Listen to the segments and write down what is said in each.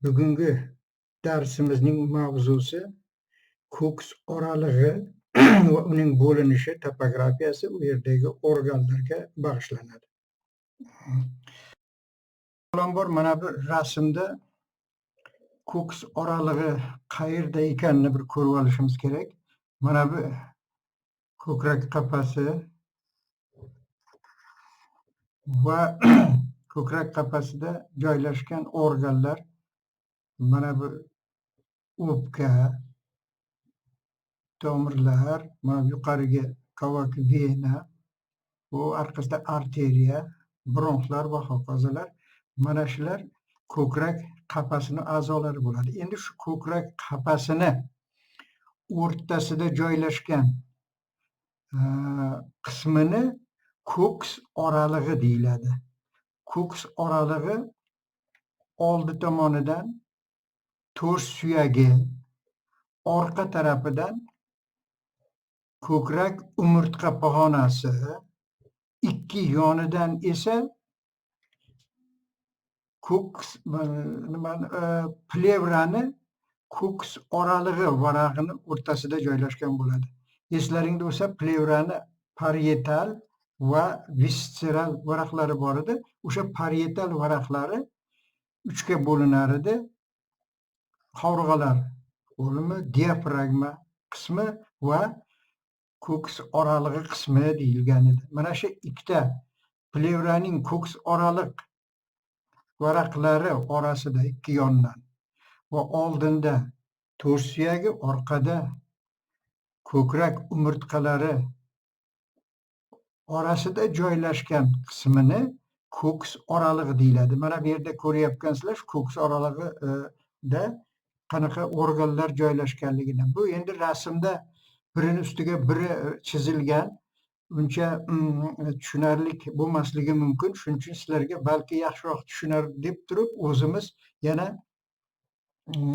Bugungi darsimizning mavzusi ko'ks oralig'i va uning bo'linishi, topografiyasi u yerdagi organlarga bag'ishlanadi. Avvalambor mana bu rasmda ko'ks oralig'i qayerda ekanini bir ko'rib olishimiz kerak. Mana bu ko'krak qafasi va ko'krak qafasida joylashgan organlar mana bu o'pka, tomirlar, mana yuqoriga kavak vena, bu orqasida arteriya, bronxlar va hokazolar. Mana shular ko'krak qafasini a'zolari bo'ladi. Endi shu ko'krak qafasini o'rtasida joylashgan qismini ko'ks oralig'i deyiladi. Ko'ks oralig'i oldi tomonidan to'sh suyagi, orqa tarafidan ko'krak umurtqa pog'onasi, ikki yonidan esa ko'ks plevrani ko'ks oralig'i varag'ini o'rtasida joylashgan bo'ladi. Eslaringda bo'lsa, plevrani parietal va visceral varaqlari bor edi. O'sha parietal varaqlari uchga bo'linar edi. Qovurg'alar bo'limi, diafragma qismi va ko'ks oralig'i qismi deyilgan edi. Mana shu ikkita plevraning ko'ks oraliq varaqlari orasida ikki yondan va oldinda to'sh suyagi, orqada ko'krak umurtqalari orasida joylashgan qismini ko'ks oralig'i deyiladi. Mana bu yerda ko'ryapsizlar, shu ko'ks oralig'ida qanaqa organlar joylashganligini. Bu endi rasmda birini ustiga biri chizilgan, uncha tushunarli bo'lmasligi mumkin. Shuning uchun sizlarga balki yaxshiroq tushunar deb turib, o'zimiz yana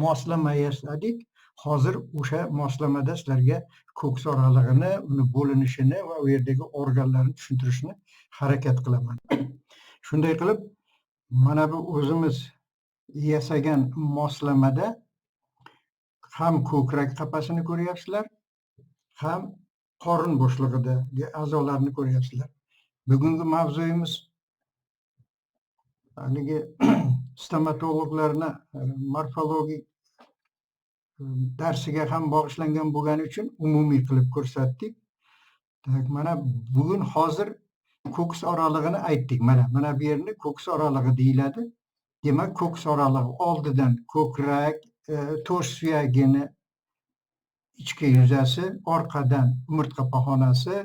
moslama yasadik. Hozir o'sha moslamada sizlarga ko'ks oralig'ini, uni bo'linishini va u yerdagi organlarni tushuntirishni harakat qilaman. Shunday qilib, mana bu o'zimiz yasagan moslamada ham ko'krak qafasini ko'ryapsizlar, ham qorin bo'shlig'idagi a'zolarni ko'ryapsizlar. Bugungi mavzuyimiz haligi stomatologlarni morfologik darsiga ham bag'ishlangan bo'lgani uchun umumiy qilib ko'rsatdik. Mana bugun hozir ko'ks oralig'ini aytdik. Mana bu yerni ko'ks oralig'i deyiladi. Demak, ko'ks oralig'i oldidan ko'krak, to'sh suyagini ichki yuzasi, orqadan umurtqa pog'onasi,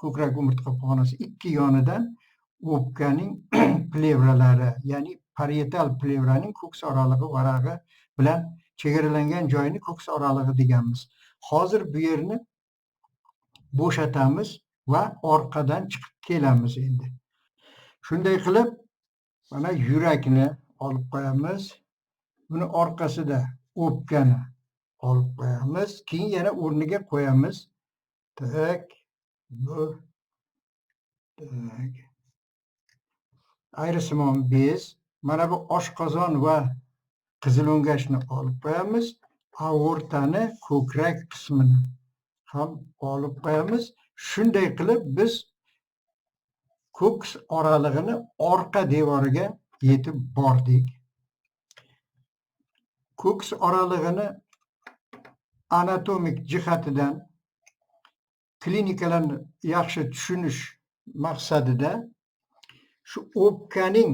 ko'krak umurtqa pog'onasi, ikki yonidan o'pkaning plevralari, ya'ni parietal plevraning ko'ks oralig'i varag'i bilan chegaralangan joyini ko'ks oralig'i deganmiz. Hozir bu yerni bo'shatamiz va orqadan chiqib kelamiz endi. Shunday qilib, mana yurakni olib qo'yamiz. Buni orqasida o'pkani olib qo'yamiz. Keyin yana o'rniga qo'yamiz. Tak, bu tak. Ayrisimon bez. Mana bu oshqozon va qizil o'ngachni olib qo'yamiz. Aortani, ko'krak qismini ham olib qo'yamiz. Shunday qilib biz ko'ks oralig'ini orqa devoriga yetib bordik. Ko'ks oralig'ini anatomik jihatidan klinikalarni yaxshi tushunish maqsadida shu o'pkani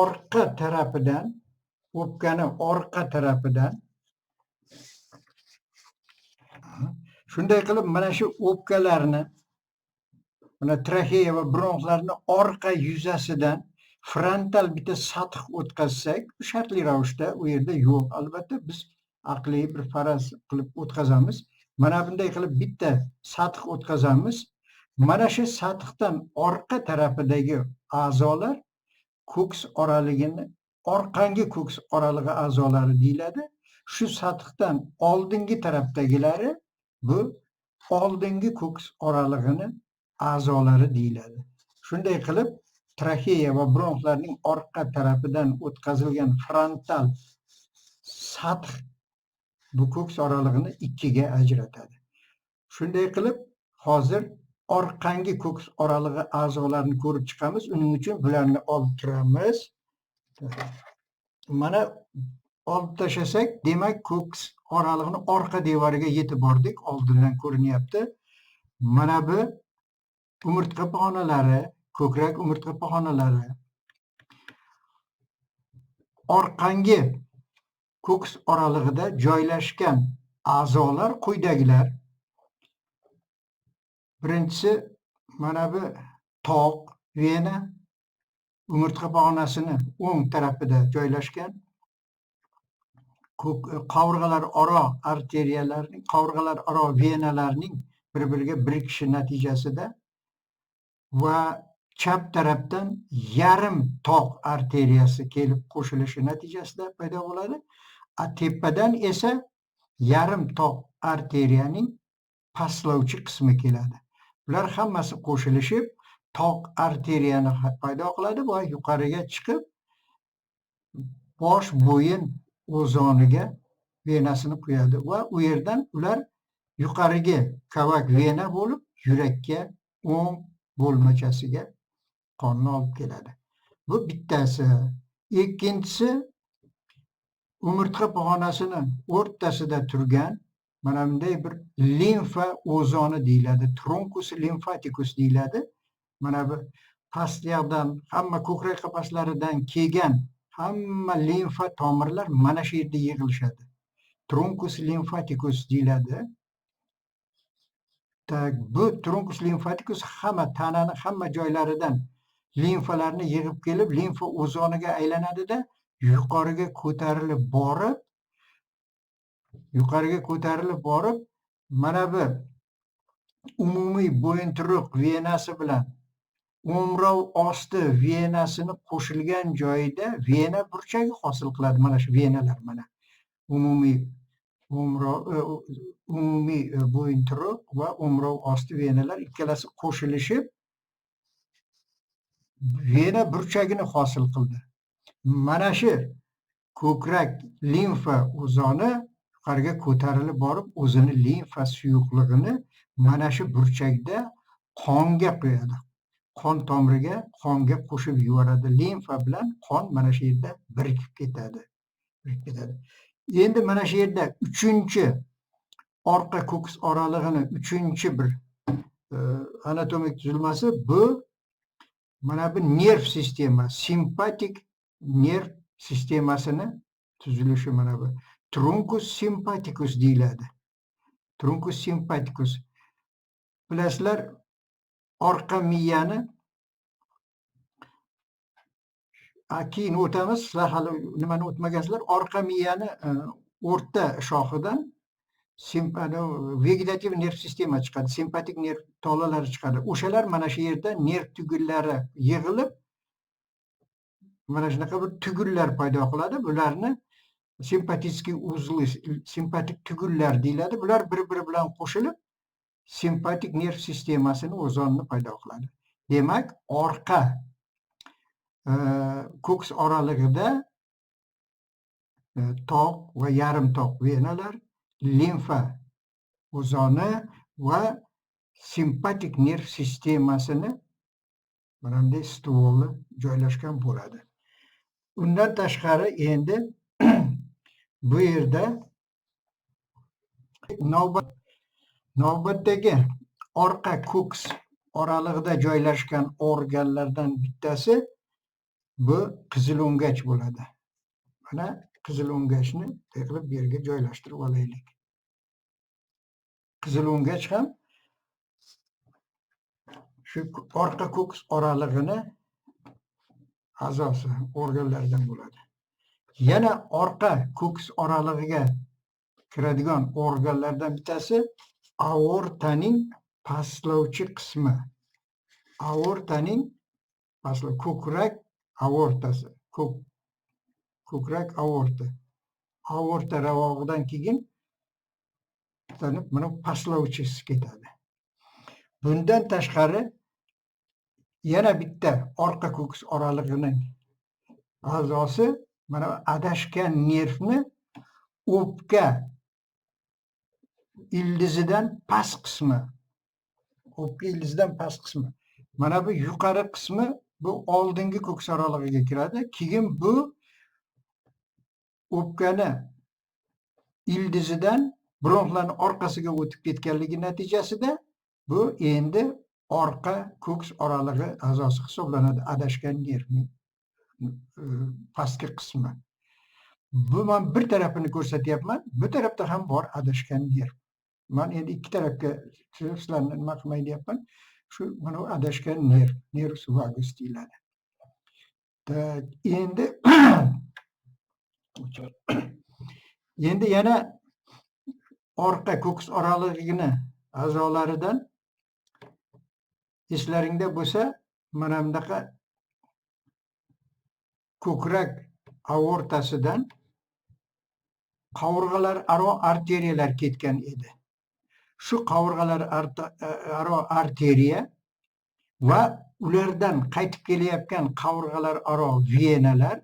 orqa tarafidan shunday qilib mana shu o'pkalarni, mana traxeya va bronxlarni orqa yuzasidan frontal bitta sath o'tkazsak, shartli ravishda u yerda yo'q. Albatta biz aqliy bir faraz qilib o'tkazamiz. Mana bunday qilib bitta sath o'tkazamiz. Mana shu sathdan orqa tarafidagi a'zolar ko'ks oralig'ini, orqangi ko'ks oralig'i a'zolari deyiladi. Shu sathdan oldingi tarafdagilari bu oldingi ko'ks oralig'ini a'zolari deyiladi. Shunday qilib trakeya va bronxlarning orqa tarafidan o'tkazilgan frontal sath bu ko'ks oralig'ini ikkiga ajratadi. Shunday qilib, hozir orqangi ko'ks oralig'i a'zolarini ko'rib chiqamiz. Uning uchun bularni olib turamiz. Mana olib tashlasak, demak ko'ks oralig'ini orqa devoriga yetib bordik. Oldindan ko'rinyapti. Mana bu umurtqa pog'onalari, ko'krak umurtqa pog'onalari. Orqangi ko'ks oralig'ida joylashgan a'zolar quyidagilar. Birinchisi mana bu tog' vena umurtqa pog'onasini o'ng tarafida joylashgan. Qovurg'alar aro arteriyalarning, qovurg'alar aro venalarning bir-biriga birikishi natijasida va chap tarafdan yarim tog' arteriyasi kelib qo'shilishi natijasida paydo bo'ladi. Tepadan esa yarim tog' arteriyaning pastlovchi qismi keladi. Bular hammasi qo'shilishib tog' arteriyani paydo qiladi va yuqoriga chiqib bosh bo'yin o'zoniga venasini qo'yadi va u yerdan ular yuqoriga kavak vena bo'lib yurakka o'ng bo'lmachasiga qonni olib keladi. Bu bittasi. Ikkinchisi umurtqa pog'onasini o'rtasida turgan mana bunday bir limfa o'zoni deyiladi. Truncus lymphaticus deyiladi. Mana bu pastyoqdan hamma ko'krak qapaslaridan kelgan hamma limfa tomirlar mana shu yerda yig'ilishadi. Truncus lymphaticus deyiladi. Bu truncus lymphaticus hamma tanani hamma joylaridan limfalarni yig'ib kelib, limfa o'zoniga aylanadi-da, yuqoriga ko'tarilib borib, mana bu umumiy bo'yinturuq venasi bilan o'mrov osti venasini qo'shilgan joyida vena burchagi hosil qiladi. Mana shu venalar mana umumiy bo'yinturuq va o'mrov osti venalar ikkalasi qo'shilishib vena burchagini hosil qildi. Mana shu ko'krak limfa o'zoni yuqoriga ko'tarilib borib, o'zini limfa suyuqligini mana shu burchakda qonga qo'yadi. Qon tomiriga, qonga qo'shib yuboradi. Limfa bilan qon mana shu yerda birikib ketadi. Endi mana shu yerda uchinchi orqa ko'ks oralig'ini uchinchi bir anatomik tuzilmasi bu mana bu nerv sistema, simpatik nerv sistemasini tuzilishi mana bu. Truncus sympathicus deyiladi. Truncus sympathicus. Bilasizlar, orqa miyani keyin o'tamiz. Sizlar hali nimani o'tmagansizlar. Orqa miyani o'rta shoxidan vegetativ nerv sistema chiqadi, simpatik nerv tolalari chiqadi. O'shalar mana shu yerda nerv tugullari yig'ilib mana shunaqa bir tugullar paydo qiladi. Bularni simpatический uzli, simpatik tugullar deyiladi. Bular bir-biri bilan qo'shilib simpatik nerv sistemasini o'zini paydo qiladi. Demak, orqa ko'ks oralig'ida tog' va yarim tog' venalar, limfa o'zoni va simpatik nerv sistemasini mana bunday stvoli joylashgan bo'ladi. Undan tashqari endi bu yerda navbatdagi orqa ko'ks oralig'ida joylashgan organlardan bittasi bu qizil o'ngach bo'ladi. Mana qizil o'ngachni qilib bu yerga joylashtirib olaylik. Qizil o'ngach ham shu orqa ko'ks oralig'ini a'zosi, organlardan bo'ladi. Yana orqa ko'ks oralig'iga kiradigan organlardan bittasi aortaning pastlovchi qismi. Aortaning ko'krak aortasi, ko'krak aorta. Aorta ravog'idan keyin mana pastlovchisi ketadi. Bundan tashqari yana bitta orqa ko'ks oralig'ining a'zosi mana adashgan nervni o'pka ildizidan past qismi, o'pka ildizidan past qismi. Mana bu yuqori qismi bu oldingi ko'ks oralig'iga kiradi. Keyin bu o'pkani ildizidan bronxlarning orqasiga o'tib ketganligi natijasida bu endi orqa ko'ks oralig'i a'zosi hisoblanadi, adashgan nervning pastki qismi. Bu men bir tarafini ko'rsatyapman, bu tarafda ham bor adashgan nerv. Men endi ikki tarafga sizlarni nima qilmay deyapman. Shu mana adashgan nerv vagus deyiladi. Endi endi yana orqa ko'ks oralig'ini a'zolaridan eslaringda bo'lsa, mana bunaqa ko'krak aortasidan qovurg'alar aro arteriyalar ketgan edi. Shu qovurg'alar aro arteriya va ulardan qaytib kelayotgan qovurg'alar aro venalar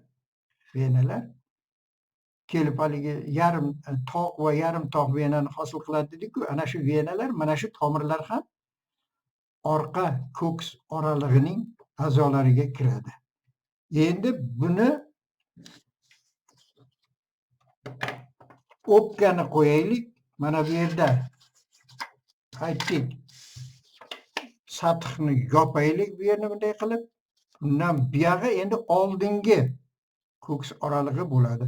kelib haligi yarim tog' va yarim tog' venani hosil qiladi dedik-ku, ana shu venalar, mana shu tomirlar ham orqa ko'ks oralig'ining a'zolariga kiradi. Endi buni o'pkani qo'yaylik. Mana bu yerda aytdik, sathni yopaylik bu yerni bunday qilib. Bundan buyog'i endi oldingi ko'ks oralig'i bo'ladi.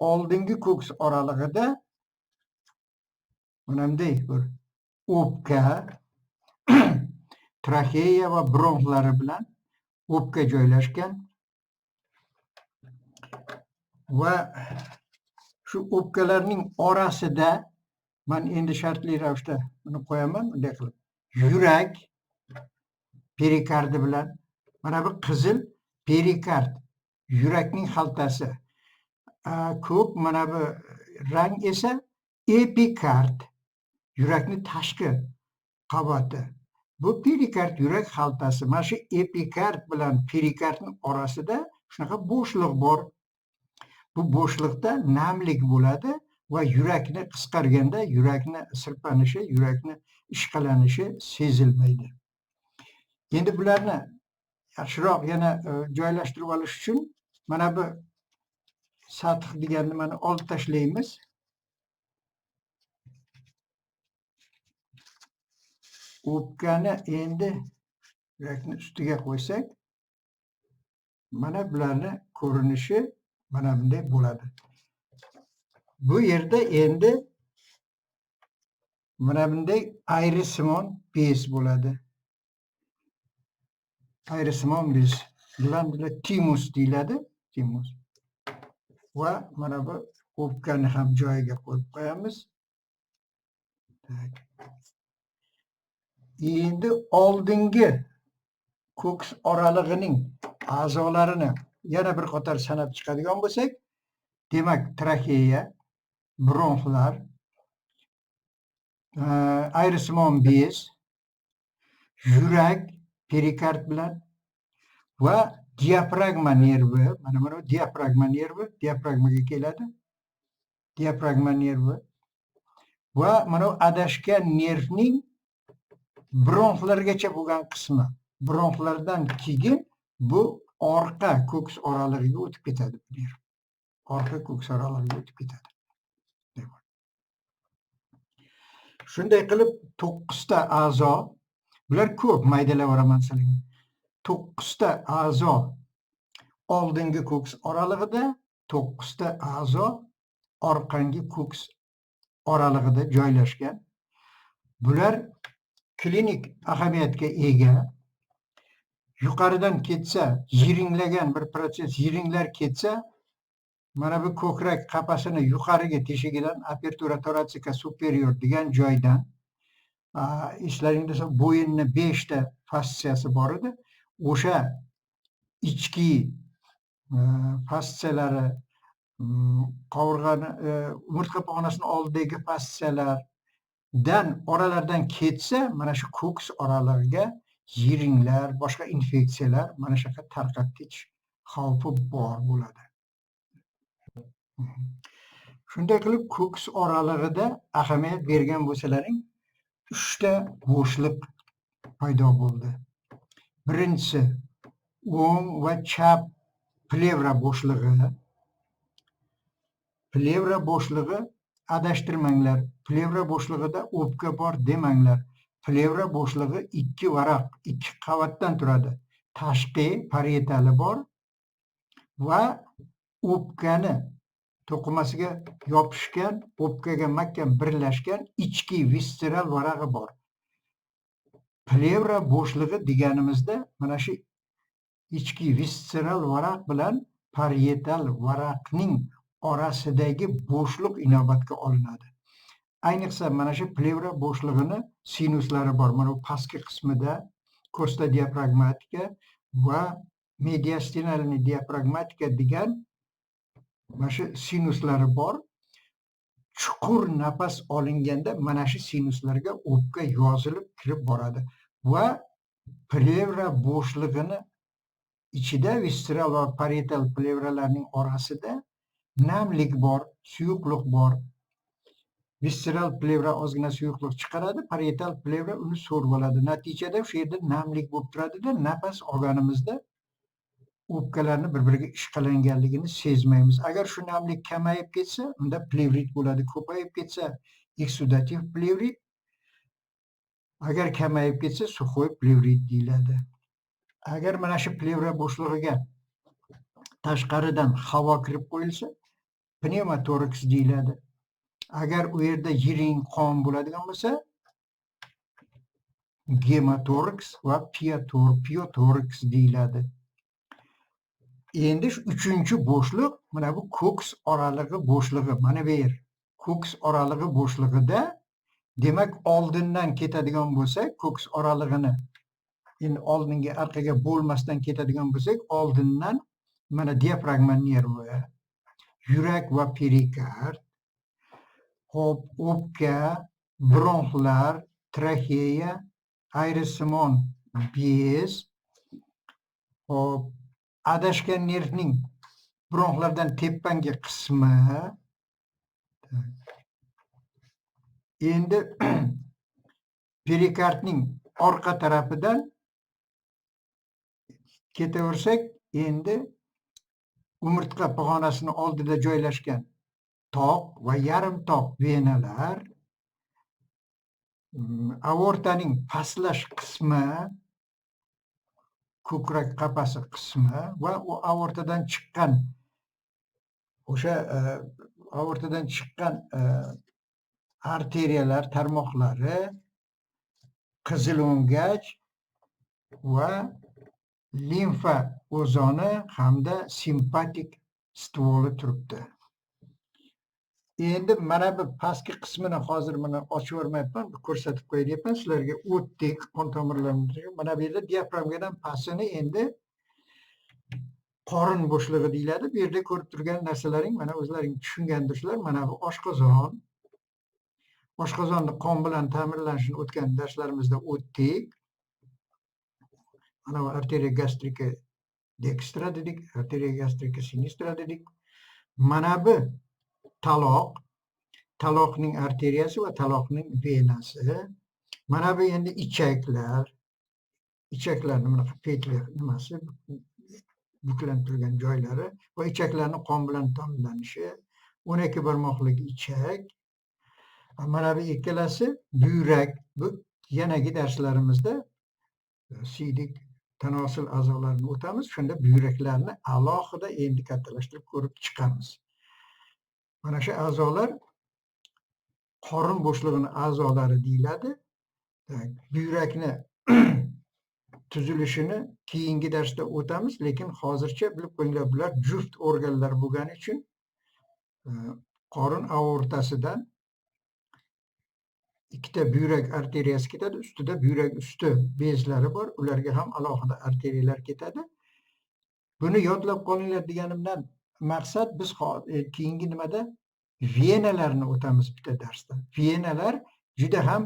Oldingi ko'ks oralig'ida mana bunday bir o'pka, traxeya va bronxlari bilan o'pka joylashgan va shu o'pkalarning orasida men endi shartli ravishda buni qo'yaman, bunday qilib. Yurak perikardi bilan, mana bu qizil perikard, yurakning xaltasi. Ko'k mana bu rang esa epikard, yurakning tashqi qavati. Bu perikard yurak xaltasi. Mana shu epikard bilan perikardning orasida shunaqa bo'shliq bor. Bu bo'shliqda namlik bo'ladi va yurakni qisqarganda yurakni sirpanishi, yurakni ishqalanishi sezilmaydi. Endi bularni yaxshiroq yana joylashtirib olish uchun mana bu sath degan nimani olib tashlaymiz. O'pkani endi yurakni ustiga qo'ysak, mana bularni ko'rinishi mana bunday bo'ladi. Bu yerda endi mana bunday ayrisimon bez bo'ladi. Ayrisimon bez bilan timus deyiladi, timus. Va mana bu o'pkani ham joyiga qo'yib qo'yamiz. Endi oldingi ko'ks oralig'ining a'zolarini yana bir qator sanab chiqadigan bo'lsak, demak traxeya, bronxlar, ayrisimon bez, yurak perikard bilan va diafragma nervi, mana bu diafragma nervi, diafragmaga keladi. Diafragma nervi va mana adashgan nervning bronxlargacha bo'lgan qismi. Bronxlardan keyin bu orqa ko'ks oralig'iga o'tib ketadi bu nerv. Orqa ko'ks oralig'iga o'tib ketadi. Shunday qilib 9 ta a'zo, bular ko'p maydalab oraman sizlarga. 9 ta a'zo oldingi ko'ks oralig'ida, 9 ta a'zo orqangi ko'ks oralig'ida joylashgan. Bular klinik ahamiyatga ega. Yuqoridan ketsa, yiringlagan bir proses, yiringlar ketsa, mana bu ko'krak qafasini yuqoriga teshigidan apertura thoracica superior degan joydan, eslaringda bo'lsa bo'yinni 5 ta fastsiyasi bor edi. O'sha ichki fastsiyalari, qovurg'ani, umurtqa pog'onasining oldidagi fastsiyalardan oralardan ketsa, mana shu ko'ks oralig'iga yiringlar, boshqa infeksiyalar mana shu yoqqa tarqab ketish xavfi bor bo'ladi. Shunday qilib ko'ks oralig'ida ahamiyat bergan bo'lsalaring, 3 ta bo'shliq paydo bo'ldi. Birinchisi o'ng va chap plevra bo'shlig'i. Plevra bo'shlig'i adashtirmanglar. Plevra bo'shlig'ida o'pka bor demanglar. Plevra bo'shlig'i 2 varaq, 2 qavatdan turadi. Tashqi parietali bor va o'pkani to'qimasiga yopishgan, o'pkaga mahkam birlashgan ichki visceral varag'i bor. Plevra bo'shlig'i deganimizda mana shu ichki visceral varaq bilan parietal varaqning orasidagi bo'shliq inobatga olinadi. Ayniqsa mana shu plevra bo'shlig'ini sinuslari bor. Mana bu pastki qismida costa diafragmatica va mediastinalniy diafragmatica degan mana shu sinuslari bor. Chuqur nafas olinganda mana shu sinuslarga o'pka yozilib kirib boradi va plevra bo'shlig'ini ichida visceral va parietal plevralarning orasida namlik bor, suyuqlik bor. Visceral plevra ozgina suyuqlik chiqaradi, parietal plevra uni so'rib oladi. Natijada o'sha yerda namlik bo'lib turadida, nafas olganimizda o'pkalarni bir-biriga ishqalanganligini sezmaymiz. Agar shu namlik kamayib ketsa, unda plevrit bo'ladi. Ko'payib ketsa, eksudativ plevrit. Agar kamayib ketsa, suxoy plevrit deyiladi. Agar mana shu plevra bo'shlig'iga tashqaridan havo kirib qo'yilsa, pnevmotoraks deyiladi. Agar u yerda yiring qon bo'ladigan bo'lsa, gemotoraks va piotoraks deyiladi. Endi 3-chi bo'shliq mana bu ko'ks oralig'i bo'shlig'i. Mana bu yer ko'ks oralig'i bo'shlig'ida, demak oldindan ketadigan bo'lsak, ko'ks oralig'ini endi oldinga orqaga bo'lmasdan ketadigan bo'lsak, oldindan mana diafragma nervi, yurak va perikard, hop o'pka, bronxlar, traxeya, ayrisimon bez, hop adashgan nervning bronxlardan tepangi qismi. Endi perikardning orqa tarafidan ketaversak, endi umurtqa pog'onasini oldida joylashgan toq va yarim toq venalar, aortaning pastlash qismi, ko'krak qafasi qismi va u aortadan chiqqan o'sha aortadan chiqqan arteriyalar tarmoqlari, qizil o'ngach va limfa o'zoni hamda simpatik stvoli turibdi. Endi mana bu pastki qismini hozir mana ochib o'rmayapman, ko'rsatib qo'yayapman sizlarga. O'tdek qon tomirlarimiz mana bu yerda diafragmadan pastini endi qorin bo'shlig'i deyiladi. Bu yerda ko'rib turgan narsalaring mana o'zlaring tushungandirsizlar. Mana bu oshqozon. Oshqozonni qon bilan ta'minlanishini o'tgan darslarimizda o'tdik. Mana bu arteriya gastrika dextra dedik, arteriya gastrika sinistra dedik. Mana bu taloq, taloqning arteriyasi va taloqning venasi. Mana bu endi ichaklar, ichaklarning bunaqa petli nimasi, buklanib turgan joylari va ichaklarning qon bilan ta'minlanishi, 12 barmoqli ichak. Mana bu ikkalasi buyrak. Bu yanagi darslarimizda siydik tanosil a'zolarini o'tamiz. Shunda buyraklarni alohida endi kattalashtirib ko'rib chiqamiz. Mana shu a'zolar qorin bo'shlig'ining a'zolari deyiladi. Buyrakni tuzilishini keyingi darsda o'tamiz, lekin hozircha bilib qo'yinglar, bular juft organlar bo'lgani uchun qorin aortasidan ikkita buyrak arteriyasi ketadi, ustida buyrak usti bezlari bor, ularga ham alohida arteriyalar ketadi. Buni yodlab qolinglar deganimdan maqsad, biz keyingi nimada venalarni o'tamiz bitta darsda. Venalar juda ham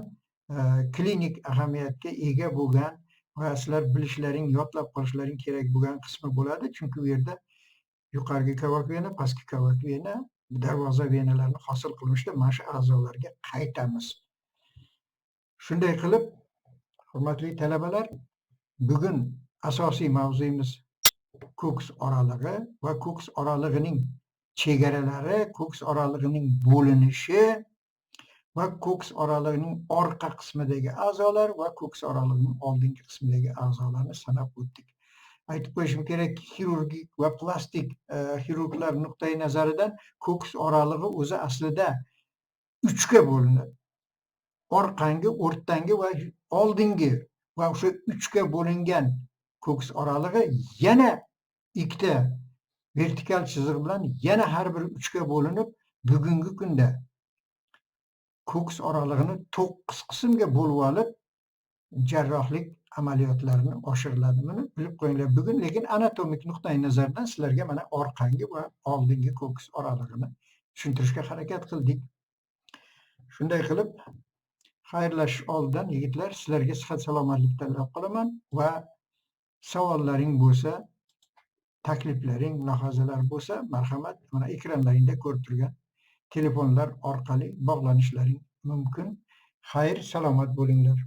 klinik ahamiyatga ega bo'lgan va sizlar bilishlaring, yodlab qolishlaring kerak bo'lgan qismi bo'ladi. Chunki u yerda yuqorgi kavak vena, pastki kavak vena, darvoza venalarini hosil qilishda mana shu a'zolarga qaytamiz. Shunday qilib, hurmatli talabalar, bugun asosiy mavzuyimiz ko'ks oralig'i va ko'ks oralig'ining chegaralari, ko'ks oralig'ining bo'linishi va ko'ks oralig'ining orqa qismidagi a'zolar va ko'ks oralig'ining oldingi qismidagi a'zolarni sanab o'tdik. Aytib qo'yishim kerakki, xirurgik va plastik xirurglar nuqtai nazaridan ko'ks oralig'i o'zi aslida 3 ga bo'linadi. Orqangi, o'rtangi va oldingi va o'sha 3 ga bo'lingan ko'ks oralig'i yana ikkita vertikal chiziq bilan yana har bir 3 ga bo'linib, bugungi kunda ko'ks oralig'ini 9 qismga bo'lib olib, jarrohlik amaliyotlarini oshiriladi. Buni bilib qo'yinglar. Bugun lekin anatomik nuqtai nazardan sizlarga mana orqangi va oldingi ko'ks oralig'ini tushuntirishga harakat qildik. Shunday qilib, xayrlashish oldidan yigitlar, sizlarga sihat salomatlik tilab qolaman va savollaring bo'lsa, takliflaring, mulohazalar bo'lsa, marhamat, mana ekranlaringda ko'rib turgan telefonlar orqali bog'lanishlaring mumkin. Xayr, salomat bo'linglar.